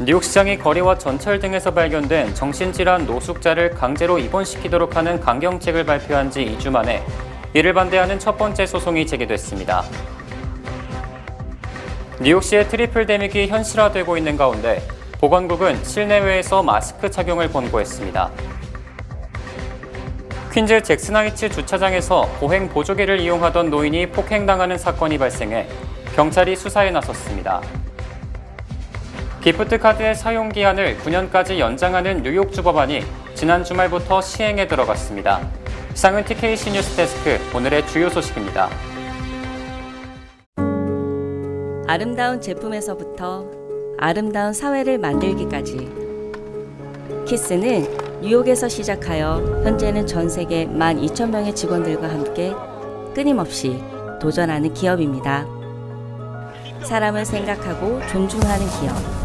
뉴욕시장이 거리와 전철 등에서 발견된 정신질환 노숙자를 강제로 입원시키도록 하는 강경책을 발표한 지 2주 만에 이를 반대하는 첫 번째 소송이 제기됐습니다. 뉴욕시의 트리플 데믹이 현실화되고 있는 가운데 보건국은 실내외에서 마스크 착용을 권고했습니다. 퀸즈 잭슨하이츠 주차장에서 보행 보조기를 이용하던 노인이 폭행당하는 사건이 발생해 경찰이 수사에 나섰습니다. 기프트 카드의 사용 기한을 9년까지 연장하는 뉴욕주 법안이 지난 주말부터 시행에 들어갔습니다. 이상은 TKC 뉴스데스크 오늘의 주요 소식입니다. 아름다운 제품에서부터 아름다운 사회를 만들기까지 키스는 뉴욕에서 시작하여 현재는 전 세계 12,000명의 직원들과 함께 끊임없이 도전하는 기업입니다. 사람을 생각하고 존중하는 기업.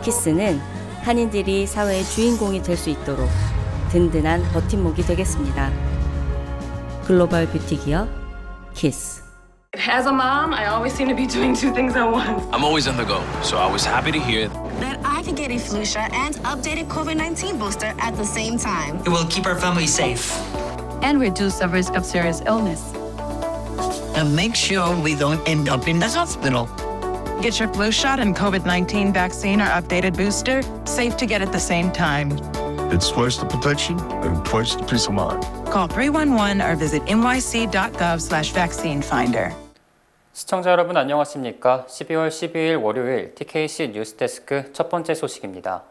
키스는 한인들이 사회의 주인공이 될 수 있도록 든든한 버팀목이 되겠습니다. 글로벌 뷰티 기업 키스. As a mom, I always seem to be doing two things at once. I'm always on the go, so I was happy to hear that I could get a flu shot and updated COVID-19 booster at the same time. It will keep our family safe. And reduce the risk of serious illness. And make sure we don't end up in the hospital. Get your flu shot and COVID-19 vaccine or updated booster, safe to get at the same time. It's twice the protection and twice the peace of mind. Call 311 or visit nyc.gov/vaccine finder. 시청자 여러분 안녕하십니까? 12월 12일 월요일 TKC 뉴스데스크 첫 번째 소식입니다.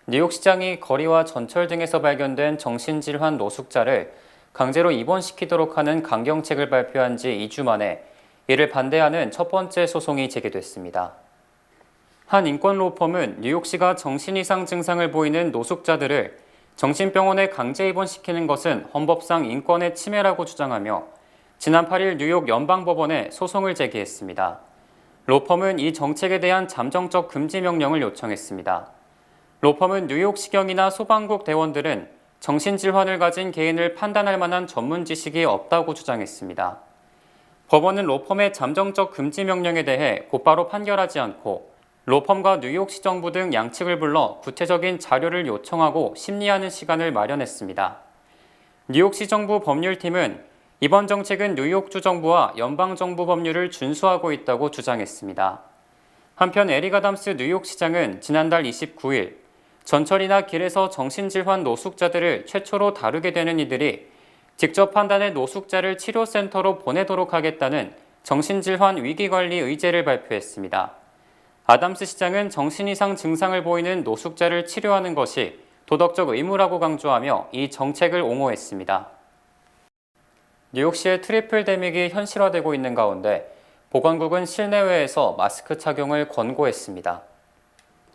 뉴욕시장이 거리와 전철 등에서 발견된 정신질환 노숙자를 강제로 입원시키도록 하는 강경책을 발표한 지 2주 만에 이를 반대하는 첫 번째 소송이 제기됐습니다. 한 인권 로펌은 뉴욕시가 정신 이상 증상을 보이는 노숙자들을 정신병원에 강제 입원시키는 것은 헌법상 인권의 침해라고 주장하며 지난 8일 뉴욕 연방법원에 소송을 제기했습니다. 로펌은 이 정책에 대한 잠정적 금지 명령을 요청했습니다. 로펌은 뉴욕시경이나 소방국 대원들은 정신질환을 가진 개인을 판단할 만한 전문 지식이 없다고 주장했습니다. 법원은 로펌의 잠정적 금지 명령에 대해 곧바로 판결하지 않고 로펌과 뉴욕시 정부 등 양측을 불러 구체적인 자료를 요청하고 심리하는 시간을 마련했습니다. 뉴욕시 정부 법률팀은 이번 정책은 뉴욕주 정부와 연방정부 법률을 준수하고 있다고 주장했습니다. 한편 에릭 아담스 뉴욕시장은 지난달 29일 전철이나 길에서 정신질환 노숙자들을 최초로 다루게 되는 이들이 직접 판단해 노숙자를 치료센터로 보내도록 하겠다는 정신질환 위기관리 의제를 발표했습니다. 아담스 시장은 정신 이상 증상을 보이는 노숙자를 치료하는 것이 도덕적 의무라고 강조하며 이 정책을 옹호했습니다. 뉴욕시의 트리플 데믹이 현실화되고 있는 가운데 보건국은 실내외에서 마스크 착용을 권고했습니다.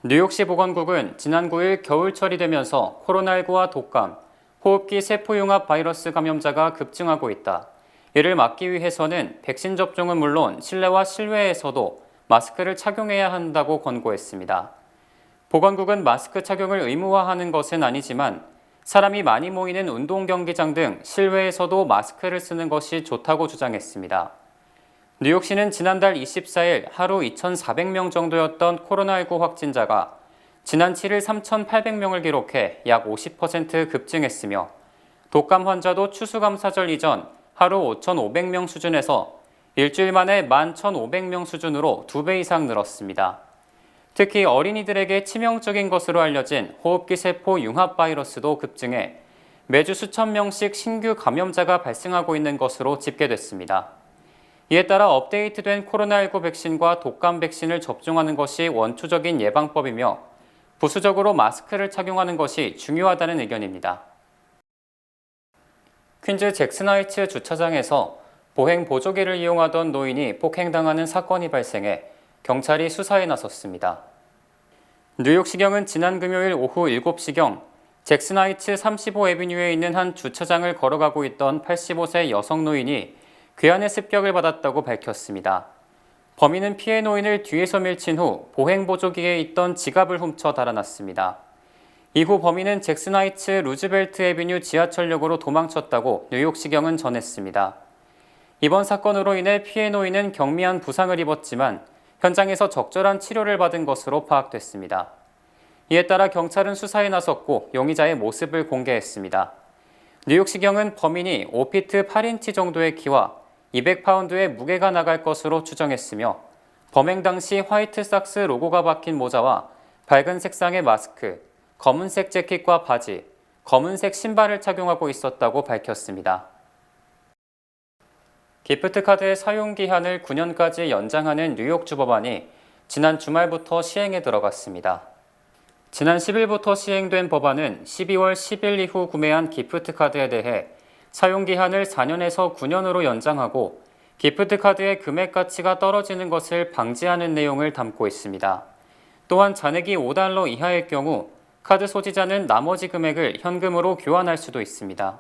뉴욕시 보건국은 지난 9일 겨울철이 되면서 코로나19와 독감, 호흡기 세포융합 바이러스 감염자가 급증하고 있다. 이를 막기 위해서는 백신 접종은 물론 실내와 실외에서도 마스크를 착용해야 한다고 권고했습니다. 보건국은 마스크 착용을 의무화하는 것은 아니지만 사람이 많이 모이는 운동 경기장 등 실외에서도 마스크를 쓰는 것이 좋다고 주장했습니다. 뉴욕시는 지난달 24일 하루 2,400명 정도였던 코로나19 확진자가 지난 7일 3,800명을 기록해 약 50% 급증했으며 독감 환자도 추수감사절 이전 하루 5,500명 수준에서 일주일 만에 11,500명 수준으로 2배 이상 늘었습니다. 특히 어린이들에게 치명적인 것으로 알려진 호흡기 세포 융합 바이러스도 급증해 매주 수천 명씩 신규 감염자가 발생하고 있는 것으로 집계됐습니다. 이에 따라 업데이트된 코로나19 백신과 독감 백신을 접종하는 것이 원초적인 예방법이며 부수적으로 마스크를 착용하는 것이 중요하다는 의견입니다. 퀸즈 잭슨하이츠 주차장에서 보행 보조기를 이용하던 노인이 폭행당하는 사건이 발생해 경찰이 수사에 나섰습니다. 뉴욕시경은 지난 금요일 오후 7시경 잭슨하이츠 35에비뉴에 있는 한 주차장을 걸어가고 있던 85세 여성 노인이 괴한의 습격을 받았다고 밝혔습니다. 범인은 피해 노인을 뒤에서 밀친 후 보행 보조기에 있던 지갑을 훔쳐 달아났습니다. 이후 범인은 잭슨하이츠 루즈벨트 에비뉴 지하철역으로 도망쳤다고 뉴욕시경은 전했습니다. 이번 사건으로 인해 피해 노인은 경미한 부상을 입었지만 현장에서 적절한 치료를 받은 것으로 파악됐습니다. 이에 따라 경찰은 수사에 나섰고 용의자의 모습을 공개했습니다. 뉴욕시경은 범인이 5피트 8인치 정도의 키와 200파운드의 무게가 나갈 것으로 추정했으며 범행 당시 화이트 삭스 로고가 박힌 모자와 밝은 색상의 마스크, 검은색 재킷과 바지, 검은색 신발을 착용하고 있었다고 밝혔습니다. 기프트카드의 사용기한을 9년까지 연장하는 뉴욕주 법안이 지난 주말부터 시행에 들어갔습니다. 지난 10일부터 시행된 법안은 12월 10일 이후 구매한 기프트카드에 대해 사용기한을 4년에서 9년으로 연장하고 기프트카드의 금액 가치가 떨어지는 것을 방지하는 내용을 담고 있습니다. 또한 잔액이 $5 이하일 경우 카드 소지자는 나머지 금액을 현금으로 교환할 수도 있습니다.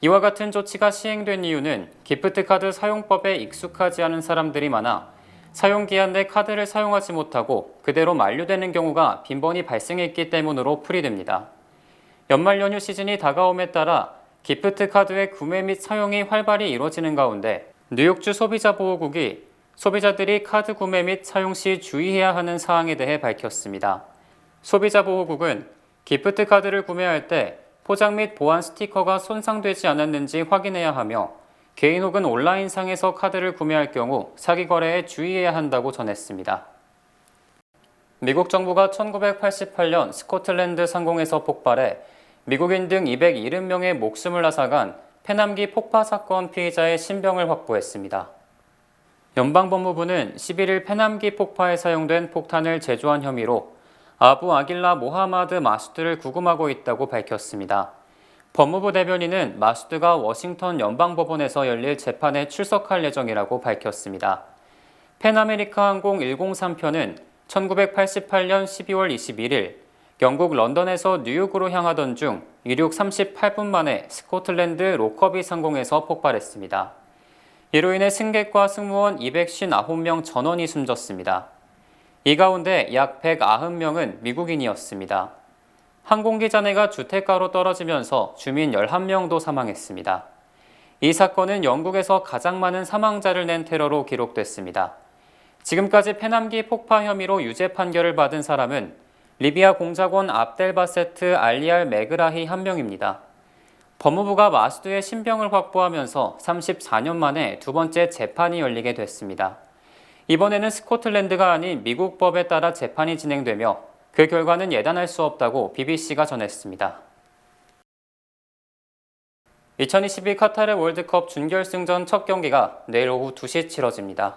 이와 같은 조치가 시행된 이유는 기프트카드 사용법에 익숙하지 않은 사람들이 많아 사용기한 내 카드를 사용하지 못하고 그대로 만료되는 경우가 빈번히 발생했기 때문으로 풀이됩니다. 연말 연휴 시즌이 다가옴에 따라 기프트카드의 구매 및 사용이 활발히 이루어지는 가운데 뉴욕주 소비자보호국이 소비자들이 카드 구매 및 사용 시 주의해야 하는 사항에 대해 밝혔습니다. 소비자보호국은 기프트카드를 구매할 때 포장 및 보안 스티커가 손상되지 않았는지 확인해야 하며 개인 혹은 온라인상에서 카드를 구매할 경우 사기 거래에 주의해야 한다고 전했습니다. 미국 정부가 1988년 스코틀랜드 상공에서 폭발해 미국인 등 270명의 목숨을 앗아간 페남기 폭파 사건 피의자의 신병을 확보했습니다. 연방법무부는 11일 페남기 폭파에 사용된 폭탄을 제조한 혐의로 아부 아길라 모하마드 마수드를 구금하고 있다고 밝혔습니다. 법무부 대변인은 마수드가 워싱턴 연방법원에서 열릴 재판에 출석할 예정이라고 밝혔습니다. 펜아메리카 항공 103편은 1988년 12월 21일 영국 런던에서 뉴욕으로 향하던 중 이륙 38분 만에 스코틀랜드 로커비 상공에서 폭발했습니다. 이로 인해 승객과 승무원 259명 전원이 숨졌습니다. 이 가운데 약 190명은 미국인이었습니다. 항공기 잔해가 주택가로 떨어지면서 주민 11명도 사망했습니다. 이 사건은 영국에서 가장 많은 사망자를 낸 테러로 기록됐습니다. 지금까지 페남기 폭파 혐의로 유죄 판결을 받은 사람은 리비아 공작원 압델바세트 알리알 메그라히 한 명입니다. 법무부가 마수드의 신병을 확보하면서 34년 만에 두 번째 재판이 열리게 됐습니다. 이번에는 스코틀랜드가 아닌 미국 법에 따라 재판이 진행되며 그 결과는 예단할 수 없다고 BBC가 전했습니다. 2022 카타르 월드컵 준결승전 첫 경기가 내일 오후 2시 치러집니다.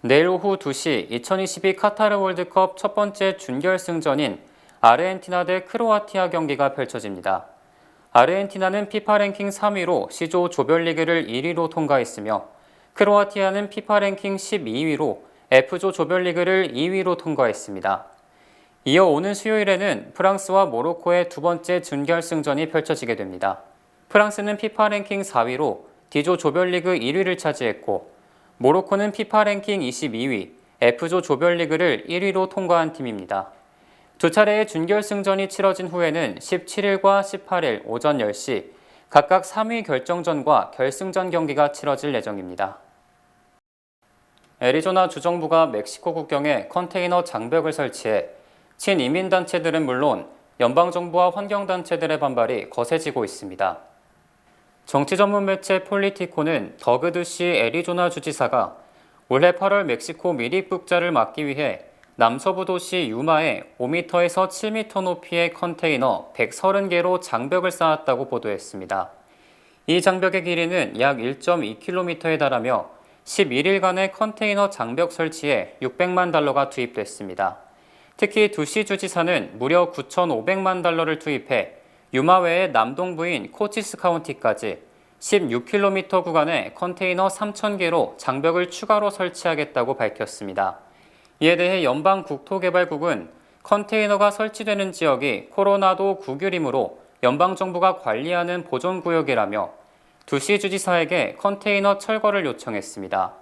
내일 오후 2시 2022 카타르 월드컵 첫 번째 준결승전인 아르헨티나 대 크로아티아 경기가 펼쳐집니다. 아르헨티나는 피파 랭킹 3위로 C조 조별리그를 1위로 통과했으며 크로아티아는 피파 랭킹 12위로 F조 조별리그를 2위로 통과했습니다. 이어 오는 수요일에는 프랑스와 모로코의 두 번째 준결승전이 펼쳐지게 됩니다. 프랑스는 피파 랭킹 4위로 D조 조별리그 1위를 차지했고 모로코는 피파 랭킹 22위, F조 조별리그를 1위로 통과한 팀입니다. 두 차례의 준결승전이 치러진 후에는 17일과 18일 오전 10시 각각 3위 결정전과 결승전 경기가 치러질 예정입니다. 애리조나 주정부가 멕시코 국경에 컨테이너 장벽을 설치해 친이민단체들은 물론 연방정부와 환경단체들의 반발이 거세지고 있습니다. 정치 전문 매체 폴리티코는 더그 두시 애리조나 주지사가 올해 8월 멕시코 미립국자를 막기 위해 남서부 도시 유마에 5m에서 7m 높이의 컨테이너 130개로 장벽을 쌓았다고 보도했습니다. 이 장벽의 길이는 약 1.2km에 달하며 11일간의 컨테이너 장벽 설치에 $600만 투입됐습니다. 특히 두시 주지사는 무려 $9,500만 투입해 유마 외의 남동부인 코치스 카운티까지 16km 구간에 컨테이너 3,000개로 장벽을 추가로 설치하겠다고 밝혔습니다. 이에 대해 연방국토개발국은 컨테이너가 설치되는 지역이 코로나도 국유림으로 연방정부가 관리하는 보존구역이라며 두시 주지사에게 컨테이너 철거를 요청했습니다.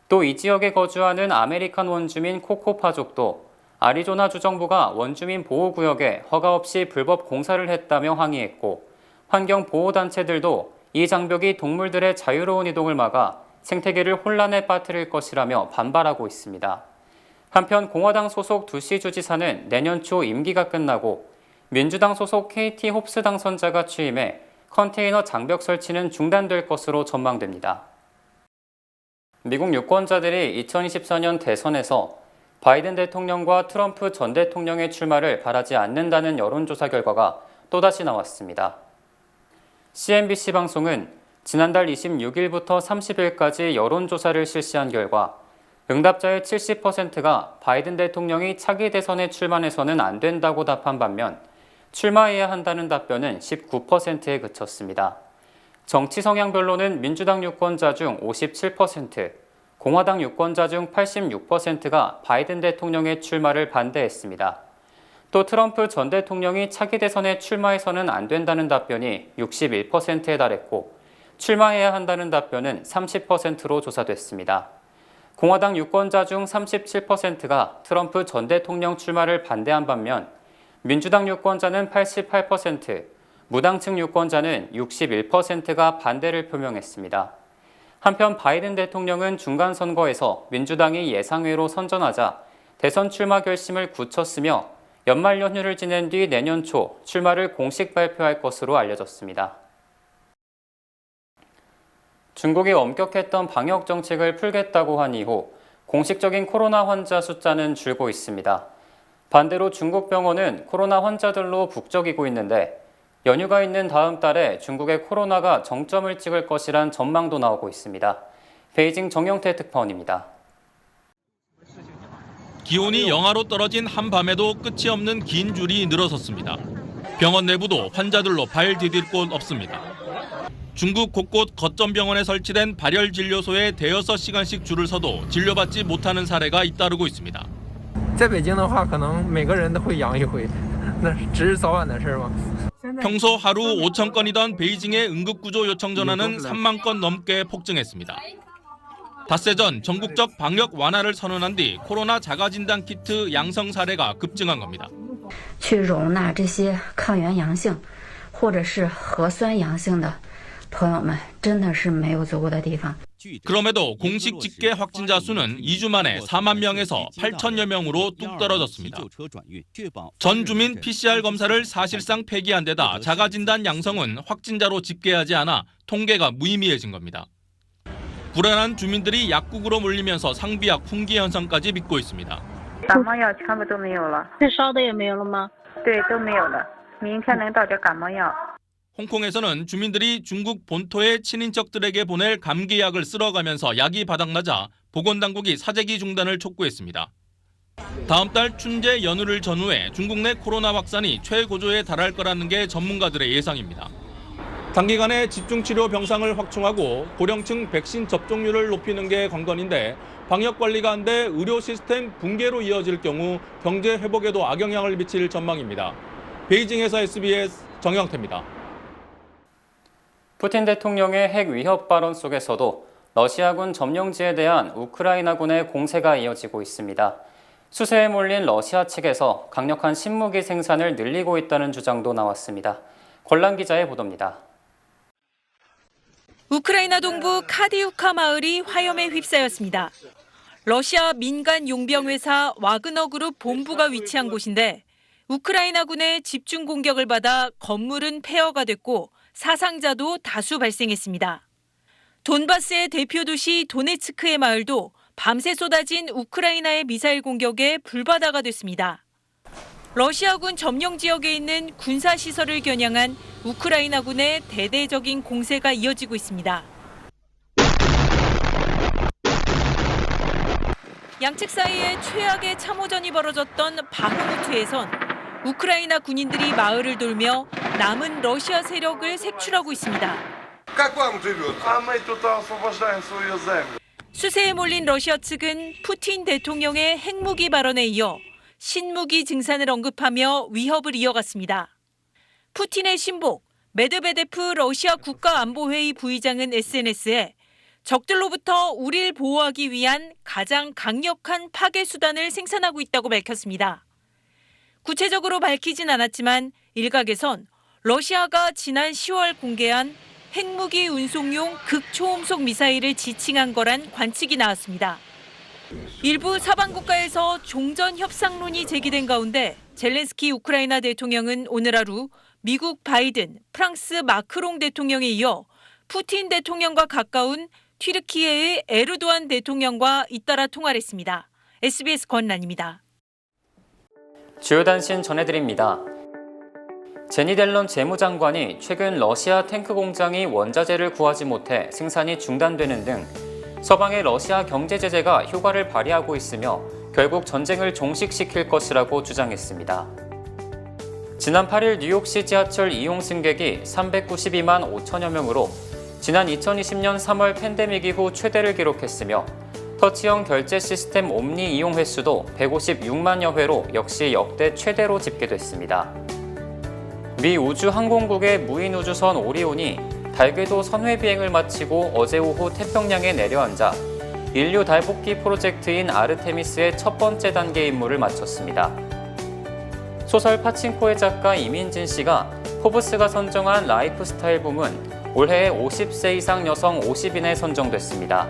또 이 지역에 거주하는 아메리칸 원주민 코코파족도 아리조나 주정부가 원주민 보호구역에 허가 없이 불법 공사를 했다며 항의했고 환경보호단체들도 이 장벽이 동물들의 자유로운 이동을 막아 생태계를 혼란에 빠뜨릴 것이라며 반발하고 있습니다. 한편 공화당 소속 두시 주지사는 내년 초 임기가 끝나고 민주당 소속 KT 홉스 당선자가 취임해 컨테이너 장벽 설치는 중단될 것으로 전망됩니다. 미국 유권자들이 2024년 대선에서 바이든 대통령과 트럼프 전 대통령의 출마를 바라지 않는다는 여론조사 결과가 또다시 나왔습니다. CNBC 방송은 지난달 26일부터 30일까지 여론조사를 실시한 결과 응답자의 70%가 바이든 대통령이 차기 대선에 출마해서는 안 된다고 답한 반면 출마해야 한다는 답변은 19%에 그쳤습니다. 정치 성향별로는 민주당 유권자 중 57%, 공화당 유권자 중 86%가 바이든 대통령의 출마를 반대했습니다. 또 트럼프 전 대통령이 차기 대선에 출마해서는 안 된다는 답변이 61%에 달했고 출마해야 한다는 답변은 30%로 조사됐습니다. 공화당 유권자 중 37%가 트럼프 전 대통령 출마를 반대한 반면 민주당 유권자는 88%, 무당층 유권자는 61%가 반대를 표명했습니다. 한편 바이든 대통령은 중간 선거에서 민주당이 예상외로 선전하자 대선 출마 결심을 굳혔으며 연말 연휴를 지낸 뒤 내년 초 출마를 공식 발표할 것으로 알려졌습니다. 중국이 엄격했던 방역 정책을 풀겠다고 한 이후 공식적인 코로나 환자 숫자는 줄고 있습니다. 반대로 중국 병원은 코로나 환자들로 북적이고 있는데 연휴가 있는 다음 달에 중국의 코로나가 정점을 찍을 것이란 전망도 나오고 있습니다. 베이징 정영태 특파원입니다. 기온이 영하로 떨어진 한밤에도 끝이 없는 긴 줄이 늘어섰습니다. 병원 내부도 환자들로 발 디딜 곳 없습니다. 중국 곳곳 거점 병원에 설치된 발열 진료소에 대여섯 시간씩 줄을 서도 진료받지 못하는 사례가 잇따르고 있습니다. 在北京的话可能每个人都会阳一回那只是早晚的事吗 평소 하루 5천 건이던 베이징의 응급구조 요청 전화는 3만 건 넘게 폭증했습니다. 닷새 전 전국적 방역 완화를 선언한 뒤 코로나 자가진단 키트 양성 사례가 급증한 겁니다. 去容纳这些抗原阳性或者是核酸阳性的朋友们真的是没有足够的地方。 그럼에도 공식 집계 확진자 수는 2주 만에 4만 명에서 8천여 명으로 뚝 떨어졌습니다. 전 주민 PCR 검사를 사실상 폐기한 데다 자가진단 양성은 확진자로 집계하지 않아 통계가 무의미해진 겁니다. 불안한 주민들이 약국으로 몰리면서 상비약 품귀 현상까지 빚고 있습니다. 感冒药全部都没有了，退烧的也没有了吗？对，都没有了。明天能到这感冒药。 홍콩에서는 주민들이 중국 본토의 친인척들에게 보낼 감기약을 쓸어가면서 약이 바닥나자 보건당국이 사재기 중단을 촉구했습니다. 다음 달 춘제 연휴를 전후해 중국 내 코로나 확산이 최고조에 달할 거라는 게 전문가들의 예상입니다. 단기간에 집중치료 병상을 확충하고 고령층 백신 접종률을 높이는 게 관건인데 방역관리가 안 돼 의료 시스템 붕괴로 이어질 경우 경제 회복에도 악영향을 미칠 전망입니다. 베이징에서 SBS 정영태입니다. 푸틴 대통령의 핵 위협 발언 속에서도 러시아군 점령지에 대한 우크라이나군의 공세가 이어지고 있습니다. 수세에 몰린 러시아 측에서 강력한 신무기 생산을 늘리고 있다는 주장도 나왔습니다. 권란 기자의 보도입니다. 우크라이나 동부 카디우카 마을이 화염에 휩싸였습니다. 러시아 민간 용병회사 와그너 그룹 본부가 위치한 곳인데 우크라이나군의 집중 공격을 받아 건물은 폐허가 됐고 사상자도 다수 발생했습니다. 돈바스의 대표 도시 도네츠크의 마을도 밤새 쏟아진 우크라이나의 미사일 공격에 불바다가 됐습니다. 러시아군 점령 지역에 있는 군사시설을 겨냥한 우크라이나군의 대대적인 공세가 이어지고 있습니다. 양측 사이에 최악의 참호전이 벌어졌던 바흐무트에선 우크라이나 군인들이 마을을 돌며 남은 러시아 세력을 색출하고 있습니다. 수세에 몰린 러시아 측은 푸틴 대통령의 핵무기 발언에 이어 신무기 증산을 언급하며 위협을 이어갔습니다. 푸틴의 신복 메드베데프 러시아 국가안보회의 부의장은 SNS에 적들로부터 우리를 보호하기 위한 가장 강력한 파괴 수단을 생산하고 있다고 밝혔습니다. 구체적으로 밝히진 않았지만 일각에선 러시아가 지난 10월 공개한 핵무기 운송용 극초음속 미사일을 지칭한 거란 관측이 나왔습니다. 일부 서방 국가에서 종전 협상론이 제기된 가운데 젤렌스키 우크라이나 대통령은 오늘 하루 미국 바이든, 프랑스 마크롱 대통령에 이어 푸틴 대통령과 가까운 튀르키예의 에르도안 대통령과 잇따라 통화를 했습니다. SBS 권란입니다. 주요 단신 전해드립니다. 제니 델런 재무장관이 최근 러시아 탱크 공장이 원자재를 구하지 못해 생산이 중단되는 등 서방의 러시아 경제 제재가 효과를 발휘하고 있으며 결국 전쟁을 종식시킬 것이라고 주장했습니다. 지난 8일 뉴욕시 지하철 이용 승객이 392만 5천여 명으로 지난 2020년 3월 팬데믹 이후 최대를 기록했으며 터치형 결제 시스템 옴니 이용 횟수도 156만여 회로 역시 역대 최대로 집계됐습니다. 미 우주항공국의 무인 우주선 오리온이 달궤도 선회 비행을 마치고 어제 오후 태평양에 내려앉아 인류 달복기 프로젝트인 아르테미스의 첫 번째 단계 임무를 마쳤습니다. 소설 파친코의 작가 이민진 씨가 포브스가 선정한 라이프 스타일 부문 올해의 50세 이상 여성 50인에 선정됐습니다.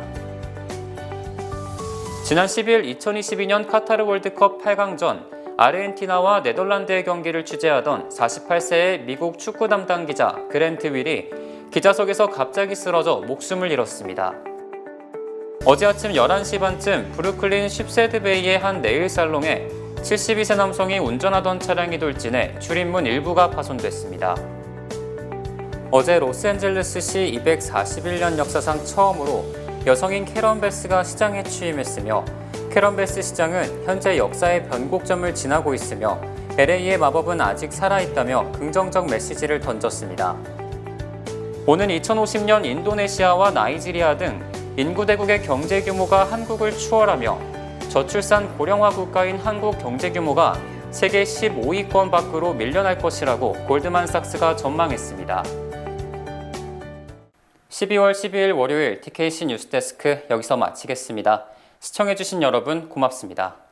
지난 10일 2022년 카타르 월드컵 8강전 아르헨티나와 네덜란드의 경기를 취재하던 48세의 미국 축구 담당 기자 그랜트 윌이 기자석에서 갑자기 쓰러져 목숨을 잃었습니다. 어제 아침 11시 반쯤 브루클린 쉽세드베이의 한 네일 살롱에 72세 남성이 운전하던 차량이 돌진해 출입문 일부가 파손됐습니다. 어제 로스앤젤레스시 241년 역사상 처음으로 여성인 캐런 베스가 시장에 취임했으며 캐런 베스 시장은 현재 역사의 변곡점을 지나고 있으며 LA의 마법은 아직 살아있다며 긍정적 메시지를 던졌습니다. 오는 2050년 인도네시아와 나이지리아 등 인구 대국의 경제 규모가 한국을 추월하며 저출산 고령화 국가인 한국 경제 규모가 세계 15위권 밖으로 밀려날 것이라고 골드만삭스가 전망했습니다. 12월 12일 월요일 TKC 뉴스데스크 여기서 마치겠습니다. 시청해주신 여러분 고맙습니다.